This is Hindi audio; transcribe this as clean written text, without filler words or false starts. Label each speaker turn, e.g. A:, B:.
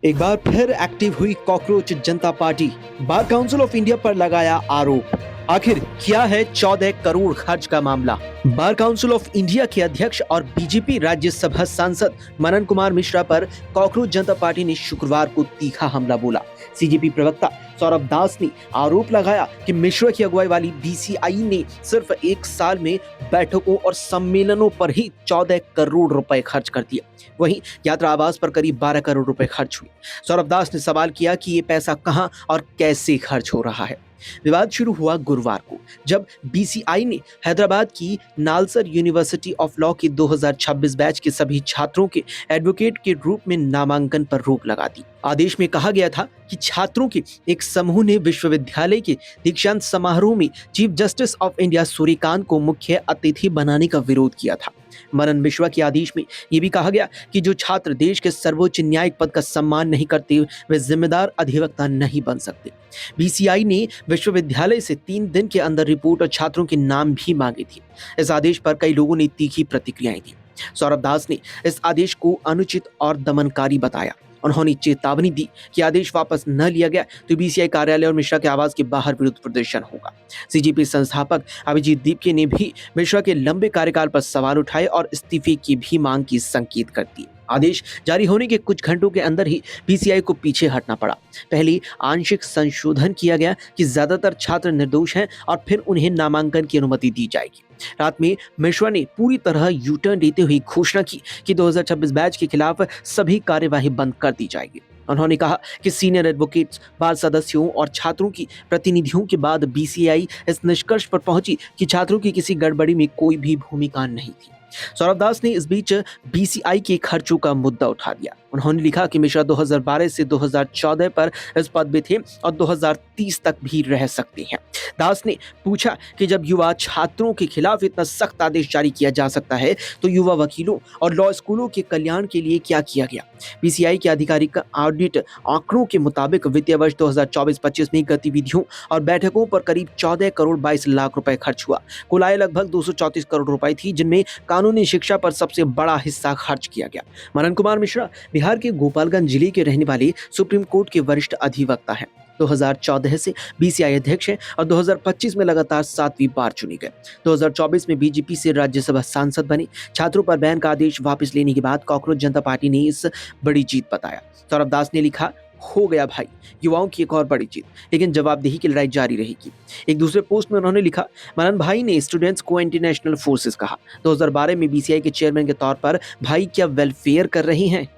A: एक बार फिर एक्टिव हुई cockroach Janata party. Bar council of India पर लगाया आरोप। आखिर क्या है 14 करोड़ खर्च का मामला? बार काउंसिल ऑफ इंडिया के अध्यक्ष और बीजेपी राज्यसभा सांसद मनन कुमार मिश्रा पर कॉकरोच जनता पार्टी ने शुक्रवार को तीखा हमला बोला। सीजेपी प्रवक्ता सौरभ दास ने आरोप लगाया कि मिश्रा की अगुवाई वाली बीसीआई ने सिर्फ एक साल में बैठकों और सम्मेलनों पर ही 14 करोड़ रुपए खर्च कर दिए। वहीं यात्रा आवास पर करीब 12 करोड़ रुपए खर्च हुए। सौरभ दास ने सवाल किया कि ये पैसा कहां और कैसे खर्च हो रहा है। विवाद शुरू हुआ गुरुवार को, जब बीसीआई ने हैदराबाद की नालसर यूनिवर्सिटी ऑफ लॉ के 2026 बैच के सभी छात्रों के एडवोकेट के रूप में नामांकन पर रोक लगा दी। आदेश में कहा गया था कि छात्रों के एक समूह ने विश्वविद्यालय के दीक्षांत समारोह में chief justice of India Suryakant को मुख्य अतिथि बनाने का विरोध किया था। मनन मिश्रा के आदेश में यह भी कहा गया कि जो छात्र देश के सर्वोच्च न्यायिक पद का सम्मान नहीं करते वे जिम्मेदार अधिवक्ता नहीं बन सकते। बीसीआई ने विश्वविद्यालय से 3 दिन के अंदर रिपोर्ट और छात्रों के नाम भी मांगे थे। इस आदेश पर कई लोगों ने तीखी प्रतिक्रियाएं दी। सौरभ दास ने इस आदेश को अनुचित और दमनकारी बताया। उन्होंने चेतावनी दी कि आदेश वापस न लिया गया तो बीसीआई कार्यालय और मिश्रा के आवास के बाहर विरोध प्रदर्शन होगा। सीजेपी संस्थापक अभिजीत दीपके ने भी मिश्रा के लंबे कार्यकाल पर सवाल उठाए और इस्तीफे की भी मांग की संकेत कर दी। आदेश जारी होने के कुछ घंटों के अंदर ही बीसीआई को पीछे हटना पड़ा। पहले आंशिक संशोधन किया गया कि ज्यादातर छात्र निर्दोष हैं और फिर उन्हें नामांकन की अनुमति दी जाएगी। रात में मिश्रा ने पूरी तरह यू टर्न देते हुए घोषणा की कि 2026 बैच के खिलाफ सभी कार्यवाही बंद कर दी जाएगी। उन्होंने कहा कि सीनियर एडवोकेट्स, बार सदस्यों और छात्रों की प्रतिनिधियों के बाद बीसीआई इस निष्कर्ष पर पहुंची कि छात्रों की किसी गड़बड़ी में कोई भी भूमिका नहीं थी। सौरभ दास ने इस बीच बीसीआई के खर्चों का मुद्दा उठा दिया। उन्होंने लिखा कि मिश्रा 2012 से 2014 पर इस पद पे थे और 2030 तक भी रह सकते हैं। दास ने पूछा कि जब युवा छात्रों के खिलाफ इतना सख्त आदेश जारी किया जा सकता है तो युवा वकीलों और लॉ स्कूलों के कल्याण के लिए क्या किया गया। बीसीआई के आधिकारिक ऑडिट आंकड़ों के मुताबिक वित्तीय वर्ष 2024-25 में गतिविधियों और बैठकों पर करीब 14 करोड़ 22 लाख रुपए खर्च हुआ। कुल आय लगभग 234 करोड़ रुपए थी, जिनमें कानूनी शिक्षा पर सबसे बड़ा हिस्सा खर्च किया गया। मनन कुमार मिश्रा बिहार के गोपालगंज जिले के रहने वाले सुप्रीम कोर्ट के वरिष्ठ अधिवक्ता हैं। 2014 से बीसीआई अध्यक्ष हैं और 2025 में लगातार 7वीं बार चुने गए। 2024 में बीजेपी से राज्यसभा सांसद बने। छात्रों पर बैन का आदेश वापस लेने के बाद कॉकरोच जनता पार्टी ने इस बड़ी जीत बताया। सौरभ दास ने लिखा, हो गया भाई, युवाओं की एक और बड़ी जीत, लेकिन जवाबदेही की लड़ाई जारी रहेगी। एक दूसरे पोस्ट में उन्होंने लिखा, मनन भाई ने स्टूडेंट्स को एंटी नेशनल फोर्सेस कहा। 2012 में बीसीआई के चेयरमैन के तौर पर भाई क्या वेलफेयर कर रहे हैं।